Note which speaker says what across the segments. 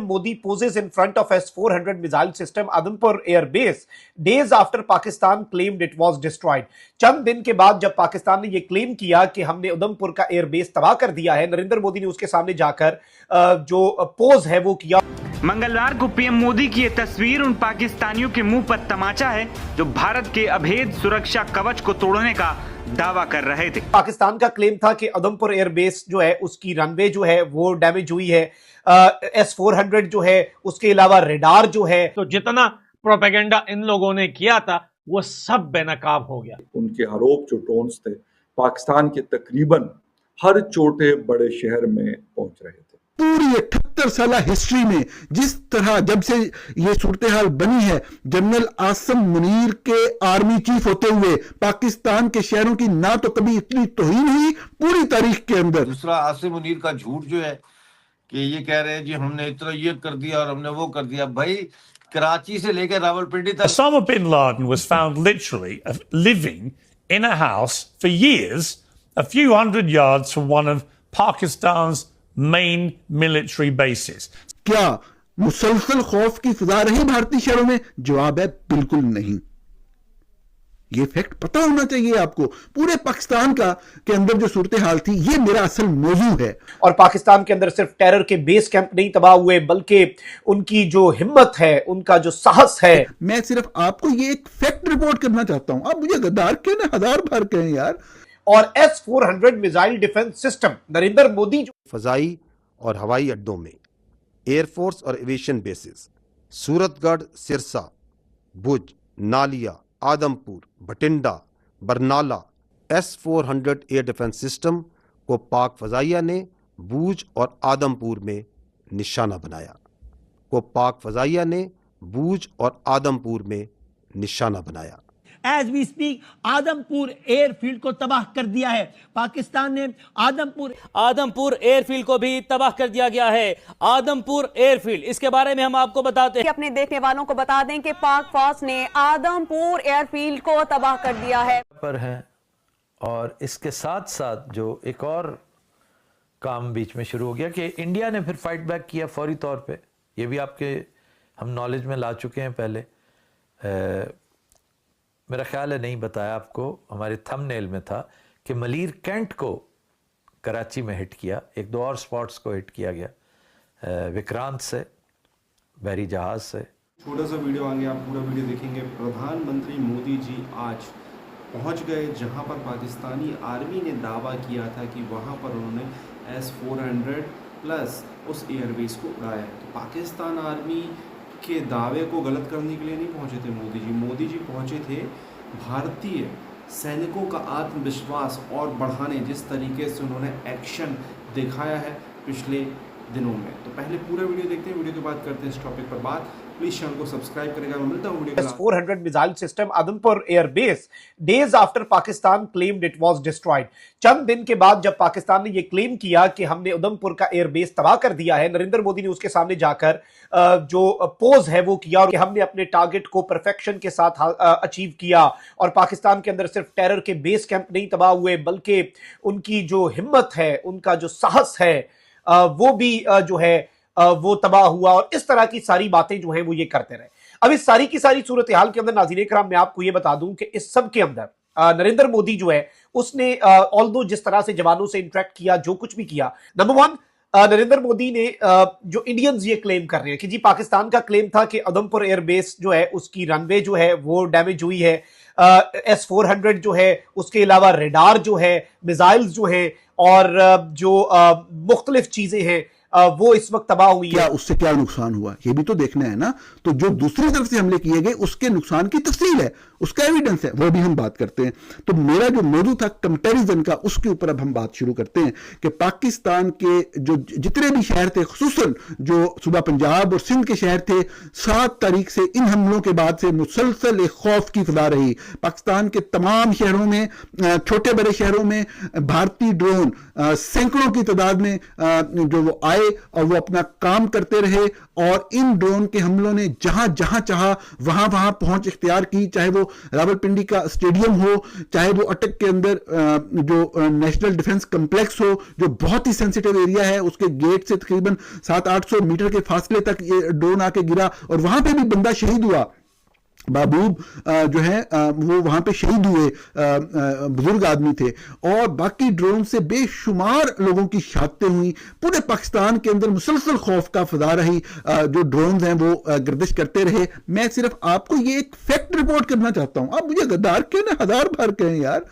Speaker 1: Modi poses in front of S-400 missile system Adampur Air Base days after Pakistan claimed it was destroyed. चंद दिन के बाद जब पाकिस्तान ने यह क्लेम किया कि हमने उधमपुर का एयरबेस तबाह कर दिया है, नरेंद्र मोदी ने उसके सामने जाकर जो पोज है वो किया।
Speaker 2: मंगलवार को पीएम मोदी की ये तस्वीर उन पाकिस्तानियों के मुंह पर तमाचा है जो भारत के अभेद सुरक्षा कवच को तोड़ने का दावा कर रहे थे।
Speaker 1: पाकिस्तान का क्लेम था कि उधमपुर एयरबेस जो है उसकी रनवे जो है वो डैमेज हुई है, S-400 जो है उसके अलावा रेडार जो है।
Speaker 3: तो जितना प्रोपेगेंडा इन लोगों ने किया था वो सब बेनकाब हो गया।
Speaker 4: उनके आरोप जो टोन्स थे पाकिस्तान के तकरीबन हर छोटे बड़े शहर में पहुंच रहे थे।
Speaker 5: पूरी 78 साल हिस्ट्री में जिस तरह जब से ये सूरत हाल बनी है, जनरल आसिम मुनीर के आर्मी चीफ होते हुए पाकिस्तान के शहरों की ना तो कभी इतनी तौहीन हुई पूरी तारीख के अंदर।
Speaker 6: दूसरा, आसिम मुनीर का झूठ जो है कि ये कह रहे हैं जी हमने इतना ये कर दिया और हमने वो कर दिया। भाई कराची से लेकर रावलपिंडी तक।
Speaker 7: Osama bin Laden was found literally living in a house for years, a few hundred yards from one of Pakistan's main military bases.
Speaker 5: क्या मुसलसल खौफ की फिजा रही भारतीय शहरों में? जवाब है बिल्कुल नहीं। ये फैक्ट पता होना चाहिए आपको। पूरे पाकिस्तान का के अंदर जो सूरत हाल थी, ये मेरा असल मौजू है।
Speaker 1: और पाकिस्तान के अंदर सिर्फ टेरर के बेस कैंप नहीं तबाह हुए, बल्कि उनकी जो हिम्मत है, उनका जो साहस है।
Speaker 5: मैं सिर्फ आपको ये एक फैक्ट रिपोर्ट करना चाहता हूं। आप मुझे गद्दार क्यों ना हजार बार कहें यार।
Speaker 1: और S-400 missile defence system Narendra Modi जो
Speaker 8: फजाई और हवाई अड्डों में एयरफोर्स और aviation bases Suratgarh, Sirsa, Bhuj, Naliya, Adampur, Bathinda, Barnala S-400 air defence system को पाक फजाइया ने भुज और आदमपुर में निशाना बनाया
Speaker 9: as we speak Adampur airfield को तबाह कर दिया है। पाकिस्तान ने आदमपुर एयरफील्ड को भी तबाह कर दिया गया है। आदमपुर एयरफील्ड, इसके बारे में हम आपको बताते हैं।
Speaker 10: अपने देखने वालों को बता दें कि पाक फौज ने आदमपुर एयरफील्ड को तबाह कर दिया है
Speaker 11: पर है। और इसके साथ साथ जो एक और काम बीच में शुरू हो गया कि इंडिया ने फिर फाइट बैक किया फौरी तौर पे। ये भी आपके हम नॉलेज में ला चुके हैं पहले। मेरा ख्याल है नहीं बताया आपको, हमारे थंबनेल में था कि मलीर कैंट को कराची में हिट किया, एक दो और स्पॉट्स को हिट किया गया विक्रांत से, बहरी जहाज से।
Speaker 12: छोटा सा वीडियो आगे आप पूरा वीडियो देखेंगे। प्रधानमंत्री मोदी जी आज पहुंच गए जहां पर पाकिस्तानी आर्मी ने दावा किया था कि वहां पर उन्होंने S-400 प्लस उस एयरबेस को उड़ाया। तो पाकिस्तान आर्मी के दावे को गलत करने के लिए नहीं पहुंचे थे मोदी जी पहुंचे थे भारतीय सैनिकों का आत्मविश्वास और बढ़ाने, जिस तरीके से उन्होंने एक्शन दिखाया है पिछले दिनों में। तो पहले पूरा वीडियो देखते हैं, वीडियो के बाद करते हैं इस टॉपिक पर बात। प्लीज चैनल को सब्सक्राइब करेगा। मैं मिलता हूं video.
Speaker 1: S-400 missile system Adampur air base days after Pakistan claimed it was destroyed. चंद दिन के बाद जब पाकिस्तान ने यह क्लेम किया कि हमने उधमपुर का एयरबेस तबाह कर दिया है, नरेंद्र मोदी ने उसके सामने जाकर जो पोज है वो किया और हमने अपने टारगेट को परफेक्शन के साथ अचीव किया। और पाकिस्तान के अंदर सिर्फ टेरर के बेस कैंप नहीं तबाह हुए, बल्कि उनकी जो हिम्मत है, उनका जो साहस है, वो भी जो है वो तबाह हुआ। और इस तरह की सारी बातें जो हैं वो ये करते रहे। अब इस सारी की सारी सूरत हाल के अंदर नाज़रीन इकराम मैं आपको ये बता दूं कि इस सब के अंदर नरेंद्र मोदी जो है उसने ऑल्दो जिस तरह से जवानों से इंटरेक्ट किया, जो कुछ भी किया, नंबर वन नरेंद्र मोदी ने जो इंडियंस ये क्लेम कर रहे हैं कि जी पाकिस्तान का क्लेम था कि उधमपुर एयरबेस जो है उसकी रनवे जो है वो डैमेज हुई है, S-400 जो है उसके अलावा रेडार जो है, मिसाइल्स जो है और जो मुख्तलिफ चीजें हैं वो इस वक्त तबाह हुई
Speaker 5: क्या
Speaker 1: है।
Speaker 5: उससे क्या नुकसान हुआ ये भी तो देखना है ना। तो जो दूसरी तरफ से हमले किए गए उसके नुकसान की तफसील है, उसका एविडेंस है, वो भी हम बात करते हैं। तो मेरा जो मौजू था कंपैरिजन का, उसके ऊपर अब हम बात शुरू करते हैं कि पाकिस्तान के जो जितने भी शहर थे, खुसूसन जो सूबा पंजाब और सिंध के शहर थे, 7 तारीख से इन हमलों के बाद से मुसलसल एक खौफ की फिजा रही। पाकिस्तान के तमाम शहरों में, छोटे बड़े शहरों में भारतीय ड्रोन सैकड़ों की तादाद में जो वो आए आए और वो अपना काम करते रहे, और इन ड्रोन के हमलों ने जहां जहां चाहा वहां वहां पहुंच इख्तियार की, चाहे वो रावलपिंडी का स्टेडियम हो, चाहे वो अटक के अंदर जो नेशनल डिफेंस कॉम्प्लेक्स हो, जो बहुत ही सेंसिटिव एरिया है, उसके गेट से तकरीबन 700-800 मीटर के फासले तक ये ड्रोन आके गिरा और वहां पे भी बंदा शहीद हुआ। महबूब जो है वो वहां पे शहीद हुए, बुजुर्ग आदमी थे, और बाकी ड्रोन से बेशुमार लोगों की शहादतें हुई। पूरे पाकिस्तान के अंदर मुसलसल खौफ का फजा रही, जो ड्रोन हैं वो गर्दिश करते रहे। मैं सिर्फ आपको ये एक फैक्ट रिपोर्ट करना चाहता हूं। आप मुझे गद्दार क्यों ना, हजार बार कहें यार।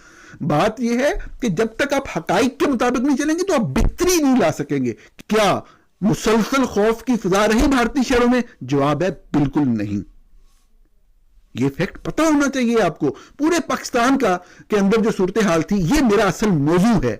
Speaker 5: बात यह है कि जब तक आप हकाइक के मुताबिक नहीं चलेंगे तो आप बेहतरी नहीं ला सकेंगे। क्या मुसलसल खौफ की फजा रही भारतीय शहरों में? जवाब है बिल्कुल नहीं। ये फैक्ट पता होना चाहिए आपको। पूरे पाकिस्तान का के अंदर जो सूरत हाल थी, ये मेरा असल मौजू है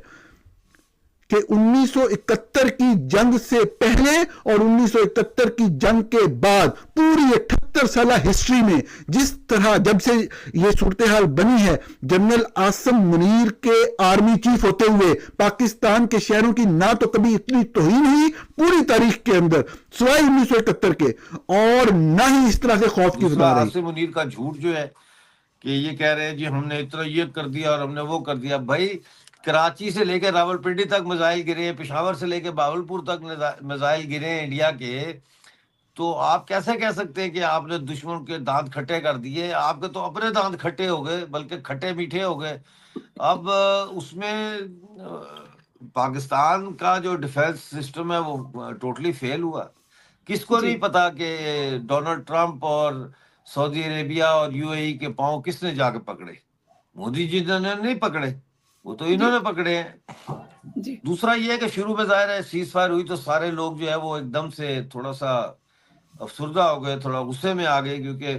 Speaker 5: कि 1971 की जंग से पहले और 1971 की जंग के बाद पूरी 78 साल हिस्ट्री में जिस तरह जब से ये सूरत हाल बनी है, जनरल आसिम मुनीर के आर्मी चीफ होते हुए पाकिस्तान के शहरों की ना तो कभी इतनी तौहीन हुई पूरी तारीख के अंदर सिवाय 1971 के, और ना ही इस तरह से खौफ की फजा रही।
Speaker 6: आसिम मुनीर का झूठ जो है कि ये कह रहे हैं जी हमने इतना ये कर दिया और हमने वो कर दिया। भाई कराची से लेकर रावलपिंडी तक मिसाइल गिरे हैं, पेशावर से लेकर बावलपुर तक मिसाइल गिरे हैं इंडिया के, तो आप कैसे कह सकते हैं कि आपने दुश्मन के दांत खट्टे कर दिए? आपके तो अपने दांत खट्टे हो गए, बल्कि खट्टे मीठे हो गए। अब उसमें पाकिस्तान का जो डिफेंस सिस्टम है वो टोटली फेल हुआ। किसको नहीं पता कि डोनाल्ड ट्रंप और सऊदी अरेबिया और यूएई के पांव किसने जाके पकड़े? मोदी जी ने नहीं पकड़े, वो तो इन्होंने पकड़े हैं। दूसरा ये है कि शुरू में जाहिर है सीज फायर हुई तो सारे लोग जो है वो एकदम से थोड़ा सा अफसरदा हो गए, थोड़ा गुस्से में आ गए, क्योंकि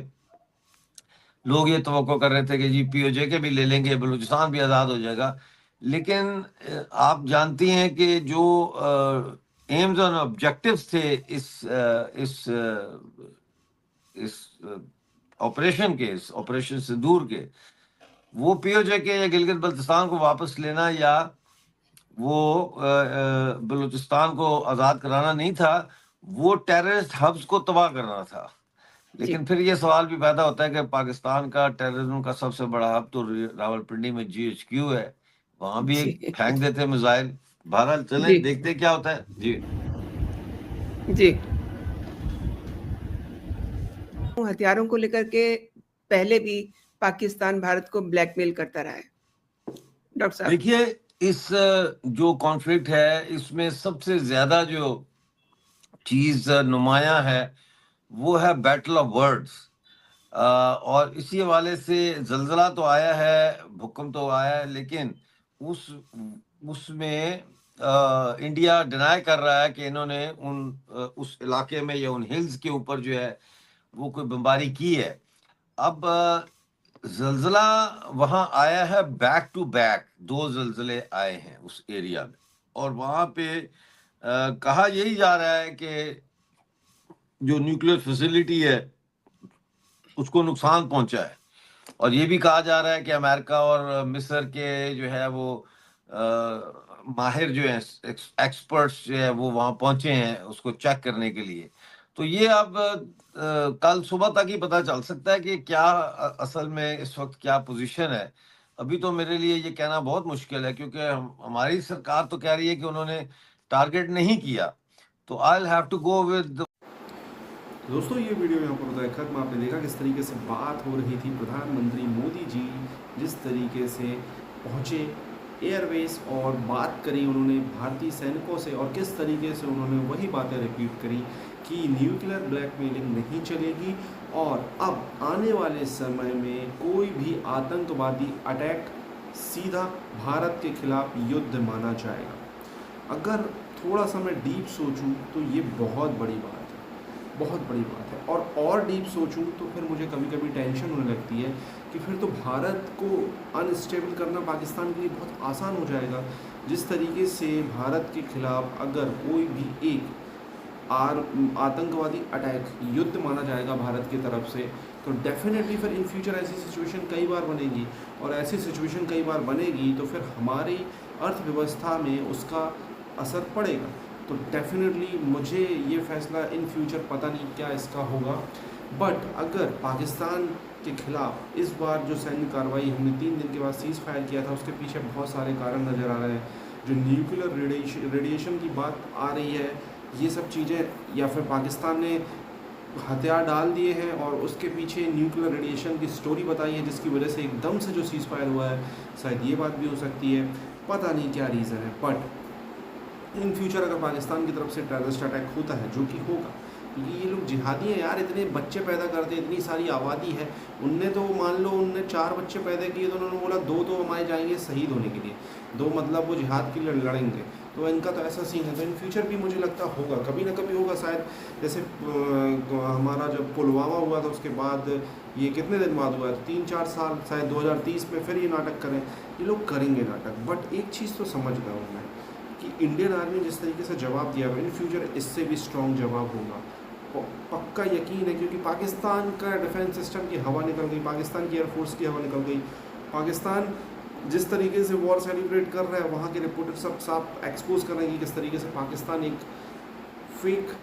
Speaker 6: लोग ये तवक्को कर रहे थे कि जी पीओजे के भी ले लेंगे, बलूचिस्तान भी आज़ाद हो जाएगा। लेकिन आप जानती हैं कि जो एम्स और ऑब्जेक्टिव्स थे इस ऑपरेशन के, इस ऑपरेशन सिंदूर के, वो पीओजे के या गिलगित बल्तिस्तान को वापस लेना या वो बलूचिस्तान को आज़ाद कराना नहीं था, वो टेररिस्ट हब्स को तबाह करना था। लेकिन फिर ये सवाल भी पैदा होता है कि पाकिस्तान का टेररिज्म का सबसे बड़ा हब तो रावलपिंडी में GHQ है, वहां भी फेंक देते मिसाइल। बहरहाल चले देखते क्या होता है। जी
Speaker 13: हथियारों को लेकर के पहले भी पाकिस्तान भारत को ब्लैकमेल करता रहा है। डॉक्टर साहब
Speaker 6: देखिए, इस जो कॉन्फ्लिक्ट है इसमें सबसे ज्यादा जो चीज नुमाया है वो है बैटल ऑफ वर्ड्स, और इसी हवाले से जल्जला तो आया है, भूकंप तो आया है, लेकिन उसमें इंडिया डिनाई कर रहा है कि इन्होंने उस इलाके में या उन हिल्स के ऊपर जो है वो कोई बमबारी की है। अब जल्जला वहां आया है, बैक टू बैक 2 जल्जले आए हैं उस एरिया में, और वहां पे कहा यही जा रहा है कि जो न्यूक्लियर फैसिलिटी है उसको नुकसान पहुंचा है, और ये भी कहा जा रहा है कि अमेरिका और मिस्र के जो है वो माहिर जो है एक्सपर्ट्स जो है वो वहां पहुंचे हैं उसको चेक करने के लिए। तो ये अब कल सुबह तक ही पता चल सकता है कि क्या असल में इस वक्त क्या पोजीशन है। अभी तो मेरे लिए ये कहना बहुत मुश्किल है, क्योंकि हमारी सरकार तो कह रही है कि उन्होंने टारगेट नहीं किया, तो I will have to go with.
Speaker 12: दोस्तों ये वीडियो यहाँ पर होता है खत्म। आपने देखा किस तरीके से बात हो रही थी, प्रधानमंत्री मोदी जी जिस तरीके से पहुँचे एयरबेस और बात करी उन्होंने भारतीय सैनिकों से, और किस तरीके से उन्होंने वही बातें रिपीट करी कि न्यूक्लियर ब्लैकमेलिंग नहीं चलेगी, और अब आने वाले समय में कोई भी आतंकवादी अटैक सीधा भारत के खिलाफ युद्ध माना जाएगा। अगर थोड़ा सा मैं डीप सोचूं तो ये बहुत बड़ी बात है, बहुत बड़ी बात है। और डीप सोचूं तो फिर मुझे कभी कभी टेंशन होने लगती है कि फिर तो भारत को अनस्टेबल करना पाकिस्तान के लिए बहुत आसान हो जाएगा। जिस तरीके से भारत के खिलाफ अगर कोई भी एक आतंकवादी अटैक युद्ध माना जाएगा भारत की तरफ से, तो डेफिनेटली फिर इन फ्यूचर ऐसी सिचुएशन कई बार बनेगी, और ऐसी सिचुएशन कई बार बनेगी तो फिर हमारी अर्थव्यवस्था में उसका असर पड़ेगा। तो डेफिनेटली मुझे ये फैसला इन फ्यूचर पता नहीं क्या इसका होगा, बट अगर पाकिस्तान के खिलाफ इस बार जो सैन्य कार्रवाई हमने 3 दिन के बाद सीज़ फायर किया था, उसके पीछे बहुत सारे कारण नज़र आ रहे हैं। जो न्यूक्लियर रेडिएशन की बात आ रही है, ये सब चीज़ें, या फिर पाकिस्तान ने हथियार डाल दिए हैं और उसके पीछे न्यूक्लियर रेडिएशन की स्टोरी बताई है, जिसकी वजह से एकदम से जो सीज़ फायर हुआ है, शायद ये बात भी हो सकती है। पता नहीं क्या रीज़न है, बट इन फ्यूचर अगर पाकिस्तान की तरफ से टेररिस्ट अटैक होता है, जो कि होगा, क्योंकि ये लोग जिहादी हैं यार, इतने बच्चे पैदा करते हैं, इतनी सारी आबादी है। उनने तो मान लो उनने 4 बच्चे पैदा किए, तो उन्होंने बोला 2 तो हमारे जाएंगे शहीद होने के लिए, 2 मतलब वो जिहाद के लिए लड़ेंगे। तो इनका तो ऐसा सीन है। तो इन फ्यूचर भी मुझे लगता होगा, कभी ना कभी होगा शायद। जैसे हमारा जब पुलवामा हुआ था, उसके बाद ये कितने दिन बाद हुआ है, 3-4 साल, शायद 2030 में फिर ये नाटक करें। ये लोग करेंगे नाटक, बट एक चीज़ तो समझ गया हूँ मैं कि इंडियन आर्मी जिस तरीके से जवाब दिया है, इन फ्यूचर इससे भी स्ट्रॉन्ग जवाब होगा, पक्का यकीन है। क्योंकि पाकिस्तान का डिफेंस सिस्टम की हवा निकल गई, पाकिस्तान की एयरफोर्स की हवा निकल गई। पाकिस्तान जिस तरीके से वॉर सेलिब्रेट कर रहा है, वहाँ के रिपोर्टर सब साफ एक्सपोज कर रहे हैं कि किस तरीके से पाकिस्तान एक फेक